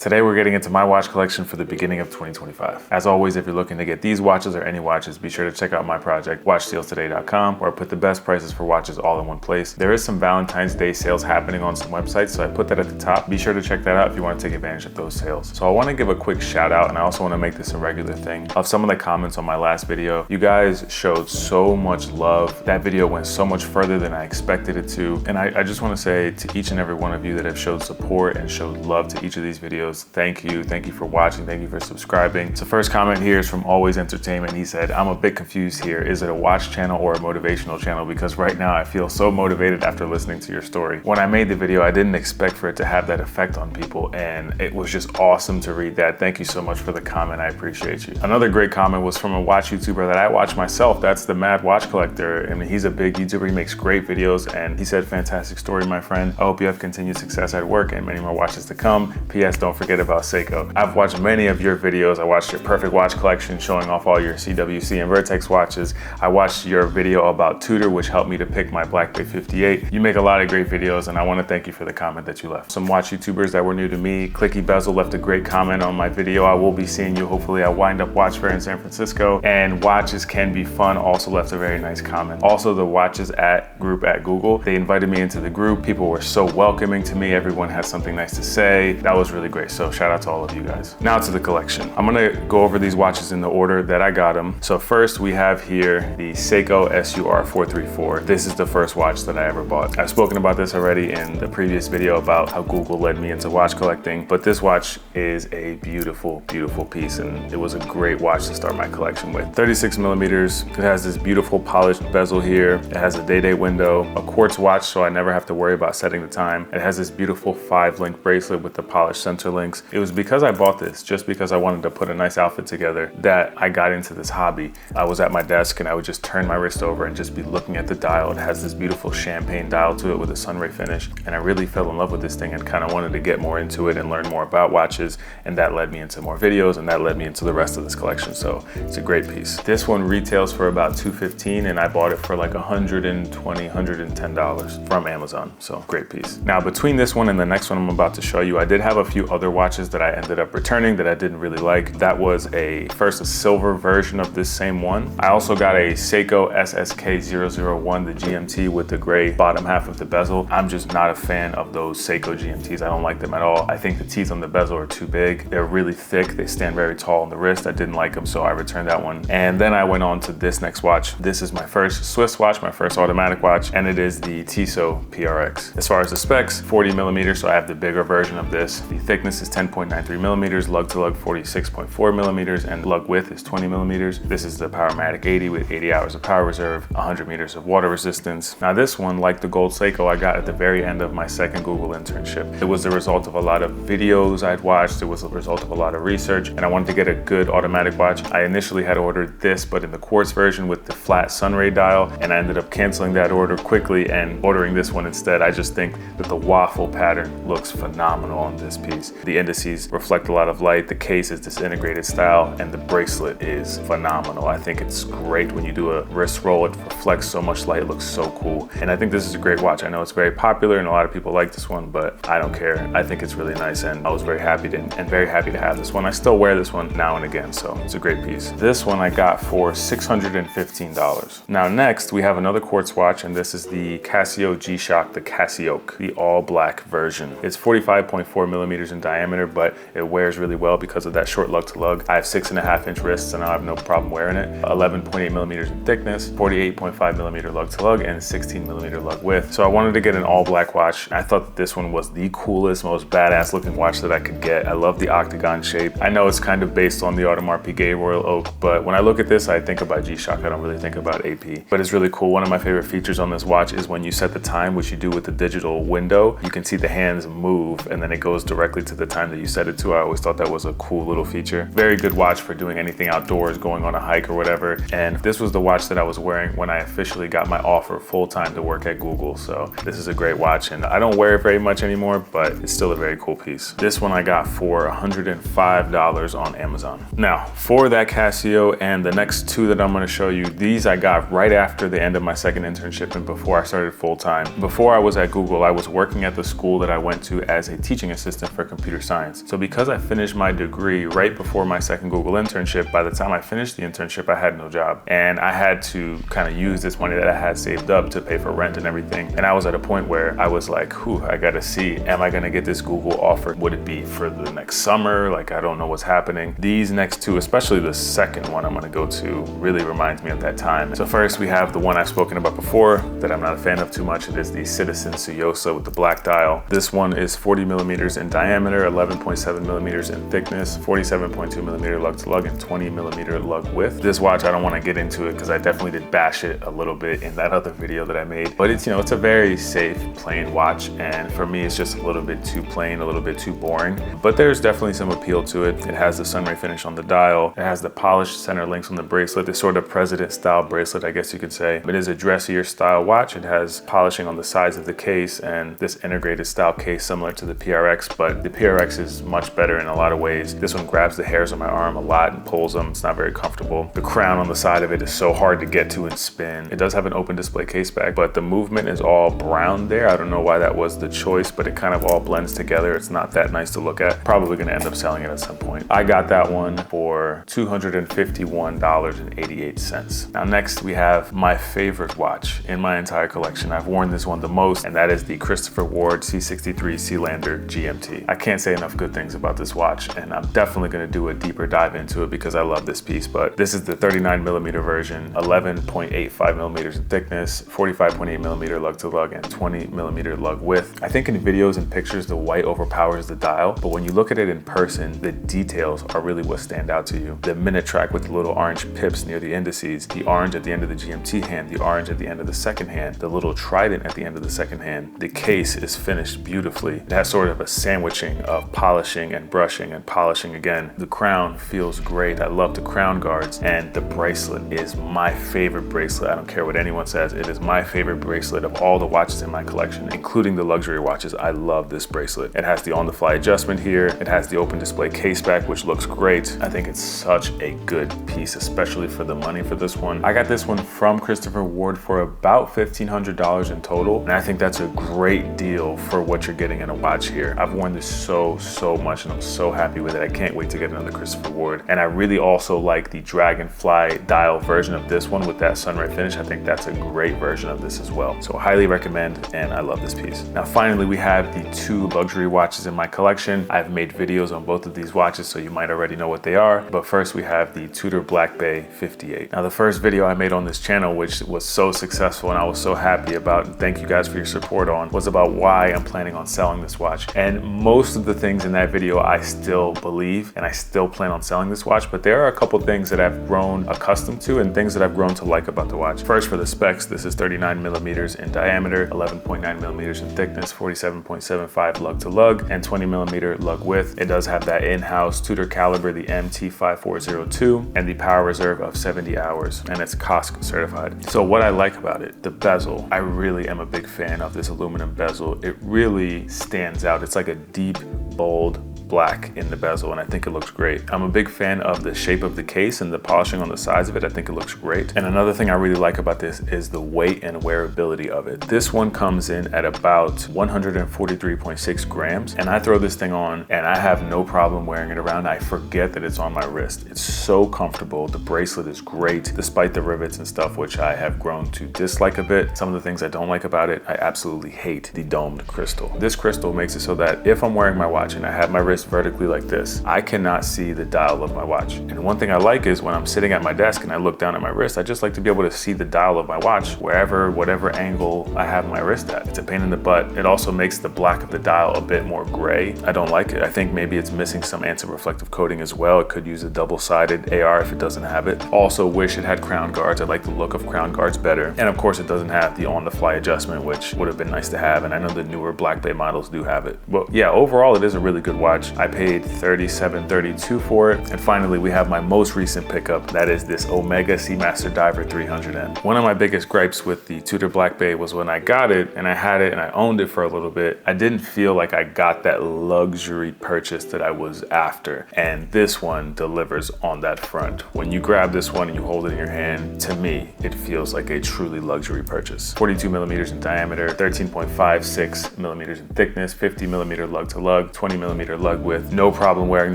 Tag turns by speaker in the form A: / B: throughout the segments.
A: Today we're getting into my watch collection for the beginning of 2025. As always, if you're looking to get these watches or any watches, be sure to check out my project, watchstealstoday.com, where I put the best prices for watches all in one place. There is some Valentine's Day sales happening on some websites, so I put that at the top. Be sure to check that out if you want to take advantage of those sales. So I want to give a quick shout out, and I also want to make this a regular thing, of some of the comments on my last video. You guys showed so much love. That video went so much further than I expected it to. And I just want to say to each and every one of you that have showed support and showed love to each of these videos, thank you for watching, thank you for subscribing. So first comment here is from Always Entertainment. He said, I'm a bit confused here. Is it a watch channel or a motivational channel? Because right now I feel so motivated after listening to your story. When I made the video, I didn't expect for it to have that effect on people, and it was just awesome to read that. Thank you so much for the comment, I appreciate you. Another great comment was from a watch YouTuber that I watch myself. That's the Mad Watch Collector. I mean, he's a big YouTuber, he makes great videos, and he said, fantastic story, my friend. I hope you have continued success at work and many more watches to come. P.S. Don't forget about Seiko. I've watched many of your videos. I watched your perfect watch collection showing off all your CWC and Vertex watches. I watched your video about Tudor, which helped me to pick my Black Bay 58. You make a lot of great videos, and I want to thank you for the comment that you left. Some watch YouTubers that were new to me, Clicky Bezel left a great comment on my video. I will be seeing you hopefully at Wind Up Watch Fair in San Francisco. And Watches Can Be Fun also left a very nice comment. Also, the Watches at group at Google, they invited me into the group. People were so welcoming to me. Everyone had something nice to say. That was really great. So shout out to all of you guys. Now to the collection. I'm gonna go over these watches in the order that I got them. So first we have here the Seiko SUR 434. This is the first watch that I ever bought. I've spoken about this already in the previous video about how Google led me into watch collecting, but this watch is a beautiful, beautiful piece, and it was a great watch to start my collection with. 36 millimeters. It has this beautiful polished bezel here. It has a day-day window, a quartz watch, so I never have to worry about setting the time. It has this beautiful 5-link bracelet with the polished center links. It was because I bought this, just because I wanted to put a nice outfit together, that I got into this hobby. I was at my desk and I would just turn my wrist over and just be looking at the dial. It has this beautiful champagne dial to it with a sunray finish, and I really fell in love with this thing and kind of wanted to get more into it and learn more about watches, and that led me into more videos, and that led me into the rest of this collection. So it's a great piece. This one retails for about $215, and I bought it for like $120, $110 from Amazon. So great piece. Now between this one and the next one I'm about to show you, I did have a few other watches that I ended up returning that I didn't really like. That was first a silver version of this same one. I also got a Seiko SSK001, the GMT with the gray bottom half of the bezel. I'm just not a fan of those Seiko GMTs. I don't like them at all. I think the teeth on the bezel are too big. They're really thick. They stand very tall on the wrist. I didn't like them, so I returned that one. And then I went on to this next watch. This is my first Swiss watch, my first automatic watch, and it is the Tissot PRX. As far as the specs, 40 millimeters, so I have the bigger version of this. The thickness is 10.93 millimeters, lug to lug 46.4 millimeters, and lug width is 20 millimeters. This is the Powermatic 80 with 80 hours of power reserve, 100 meters of water resistance. Now this one, like the Gold Seiko, I got at the very end of my second Google internship. It was the result of a lot of videos I'd watched. It was the result of a lot of research, and I wanted to get a good automatic watch. I initially had ordered this, but in the quartz version with the flat sunray dial, and I ended up canceling that order quickly and ordering this one instead. I just think that the waffle pattern looks phenomenal on this piece. The indices reflect a lot of light. The case is this integrated style, and the bracelet is phenomenal. I think it's great when you do a wrist roll. It reflects so much light. It looks so cool. And I think this is a great watch. I know it's very popular and a lot of people like this one, but I don't care. I think it's really nice, and I was very happy to have this one. I still wear this one now and again, so it's a great piece. This one I got for $615. Now next we have another quartz watch, and this is the Casio G-Shock, the Cassiope, the all black version. It's 45.4 millimeters in diameter, but it wears really well because of that short lug to lug. I have 6.5-inch wrists, and I have no problem wearing it. 11.8 millimeters in thickness, 48.5 millimeter lug to lug, and 16 millimeter lug width. So I wanted to get an all black watch. I thought that this one was the coolest, most badass looking watch that I could get. I love the octagon shape. I know it's kind of based on the Audemars Piguet Royal Oak, but when I look at this, I think about G-Shock. I don't really think about AP, but it's really cool. One of my favorite features on this watch is when you set the time, which you do with the digital window, you can see the hands move, and then it goes directly to the time that you set it to. I always thought that was a cool little feature. Very good watch for doing anything outdoors, going on a hike or whatever. And this was the watch that I was wearing when I officially got my offer full-time to work at Google. So this is a great watch, and I don't wear it very much anymore, but it's still a very cool piece. This one I got for $105 on Amazon. Now for that Casio and the next two that I'm going to show you, these I got right after the end of my second internship and before I started full-time. Before I was at Google, I was working at the school that I went to as a teaching assistant for computer computer science. So because I finished my degree right before my second Google internship, by the time I finished the internship, I had no job. And I had to kind of use this money that I had saved up to pay for rent and everything. And I was at a point where I was like, I gotta see, am I gonna get this Google offer? Would it be for the next summer? Like, I don't know what's happening. These next two, especially the second one I'm gonna go to, really reminds me of that time. So first we have the one I've spoken about before that I'm not a fan of too much. It is the Citizen Suyosa with the black dial. This one is 40 millimeters in diameter, 11.7 millimeters in thickness, 47.2 millimeter lug to lug, and 20 millimeter lug width. This watch, I don't want to get into it because I definitely did bash it a little bit in that other video that I made, but it's, it's a very safe, plain watch, and for me, it's just a little bit too plain, a little bit too boring, but there's definitely some appeal to it. It has the sunray finish on the dial. It has the polished center links on the bracelet, this sort of president style bracelet, I guess you could say. It is a dressier style watch. It has polishing on the sides of the case and this integrated style case similar to the PRX, but the PRX is much better in a lot of ways. This one grabs the hairs on my arm a lot and pulls them. It's not very comfortable. The crown on the side of it is so hard to get to and spin. It does have an open display case back, but the movement is all brown there. I don't know why that was the choice, but it kind of all blends together. It's not that nice to look at. Probably gonna end up selling it at some point. I got that one for $251.88. Now next we have my favorite watch in my entire collection. I've worn this one the most, and that is the Christopher Ward C63 Sealander GMT. I can't say enough good things about this watch, and I'm definitely gonna do a deeper dive into it because I love this piece, but this is the 39 millimeter version, 11.85 millimeters in thickness, 45.8 millimeter lug to lug, and 20 millimeter lug width. I think in videos and pictures, the white overpowers the dial, but when you look at it in person, the details are really what stand out to you. The minute track with the little orange pips near the indices, the orange at the end of the GMT hand, the orange at the end of the second hand, the little trident at the end of the second hand. The case is finished beautifully. It has sort of a sandwiching of polishing and brushing and polishing again. The crown feels great. I love the crown guards, and the bracelet is my favorite bracelet. I don't care what anyone says. It is my favorite bracelet of all the watches in my collection, including the luxury watches. I love this bracelet. It has the on-the-fly adjustment here. It has the open display case back, which looks great. I think it's such a good piece, especially for the money for this one. I got this one from Christopher Ward for about $1,500 in total, and I think that's a great deal for what you're getting in a watch here. I've worn this so much, and I'm so happy with it. I can't wait to get another Christopher Ward. And I really also like the Dragonfly dial version of this one with that sunray finish. I think that's a great version of this as well. So highly recommend, and I love this piece. Now finally, we have the two luxury watches in my collection. I've made videos on both of these watches, so you might already know what they are. But first we have the Tudor Black Bay 58. Now the first video I made on this channel, which was so successful and I was so happy about, and thank you guys for your support on, was about why I'm planning on selling this watch. And most of the things in that video I still believe, and I still plan on selling this watch, but there are a couple things that I've grown accustomed to and things that I've grown to like about the watch. First, for the specs, this is 39 millimeters in diameter, 11.9 millimeters in thickness, 47.75 lug to lug, and 20 millimeter lug width. It does have that in-house Tudor caliber, the MT5402, and the power reserve of 70 hours, and it's COSC certified. So what I like about it, the bezel, I really am a big fan of this aluminum bezel. It really stands out. It's like a deep, bold black in the bezel, and I think it looks great. I'm a big fan of the shape of the case and the polishing on the sides of it. I think it looks great. And another thing I really like about this is the weight and wearability of it. This one comes in at about 143.6 grams, and I throw this thing on and I have no problem wearing it around. I forget that it's on my wrist. It's so comfortable. The bracelet is great, despite the rivets and stuff, which I have grown to dislike a bit. Some of the things I don't like about it, I absolutely hate the domed crystal. This crystal makes it so that if I'm wearing my watch and I have my wrist vertically like this, I cannot see the dial of my watch. And one thing I like is when I'm sitting at my desk and I look down at my wrist, I just like to be able to see the dial of my watch wherever, whatever angle I have my wrist at. It's a pain in the butt. It also makes the black of the dial a bit more gray. I don't like it. I think maybe it's missing some anti-reflective coating as well. It could use a double-sided AR if it doesn't have it. Also wish it had crown guards. I like the look of crown guards better. And of course it doesn't have the on-the-fly adjustment, which would have been nice to have. And I know the newer Black Bay models do have it. But yeah, overall it is a really good watch. I paid $37.32 for it. And finally, we have my most recent pickup. That is this Omega Seamaster Diver 300N. One of my biggest gripes with the Tudor Black Bay was when I got it and I had it and I owned it for a little bit, I didn't feel like I got that luxury purchase that I was after. And this one delivers on that front. When you grab this one and you hold it in your hand, to me, it feels like a truly luxury purchase. 42 millimeters in diameter, 13.56 millimeters in thickness, 50 millimeter lug to lug, 20 millimeter lug lug width. No problem wearing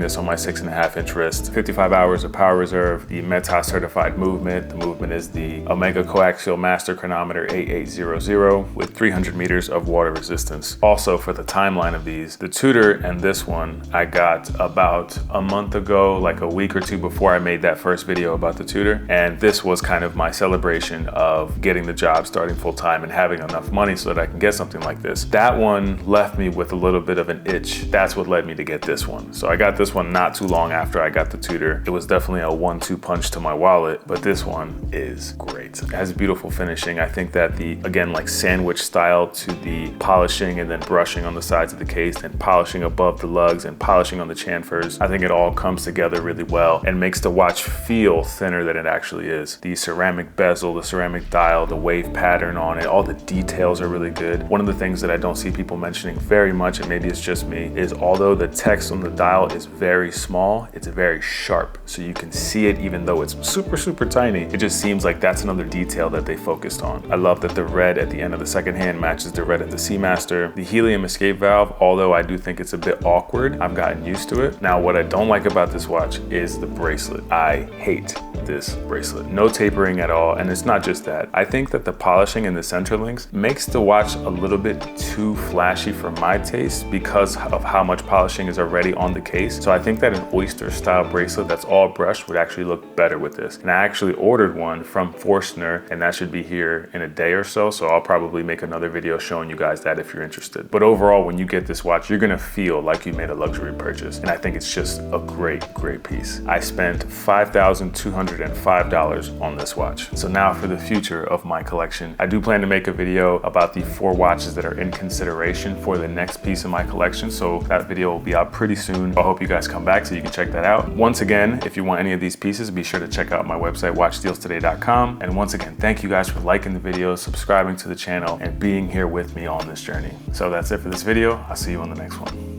A: this on my 6.5-inch wrist. 55 hours of power reserve, the Metas certified movement. The movement is the Omega Coaxial Master Chronometer 8800 with 300 meters of water resistance. Also, for the timeline of these, the Tudor and this one I got about a month ago, like a week or two before I made that first video about the Tudor. And this was kind of my celebration of getting the job, starting full time, and having enough money so that I can get something like this. That one left me with a little bit of an itch. That's what led me to get this one. So I got this one not too long after I got the Tudor. It was definitely a 1-2 punch to my wallet, but this one is great. It has beautiful finishing. I think that the, again, like sandwich style to the polishing and then brushing on the sides of the case and polishing above the lugs and polishing on the chamfers, I think it all comes together really well and makes the watch feel thinner than it actually is. The ceramic bezel, the ceramic dial, the wave pattern on it, all the details are really good. One of the things that I don't see people mentioning very much, and maybe it's just me, is although the text on the dial is very small, it's very sharp. So you can see it even though it's super, super tiny. It just seems like that's another detail that they focused on. I love that the red at the end of the second hand matches the red at the Seamaster. The helium escape valve, although I do think it's a bit awkward, I've gotten used to it. Now, what I don't like about this watch is the bracelet. I hate this bracelet. No tapering at all, and it's not just that. I think that the polishing and the center links makes the watch a little bit too flashy for my taste because of how much polishing is already on the case. So I think that an oyster style bracelet that's all brushed would actually look better with this. And I actually ordered one from Forstner, and that should be here in a day or so. So I'll probably make another video showing you guys that if you're interested. But overall, when you get this watch, you're gonna feel like you made a luxury purchase. And I think it's just a great, great piece. I spent $5,205 on this watch. So now for the future of my collection, I do plan to make a video about the 4 watches that are in consideration for the next piece of my collection. So that video will be out pretty soon. I hope you guys come back so you can check that out. Once again, if you want any of these pieces, be sure to check out my website, watchdealstoday.com. And once again, thank you guys for liking the video, subscribing to the channel, and being here with me on this journey. So that's it for this video. I'll see you on the next one.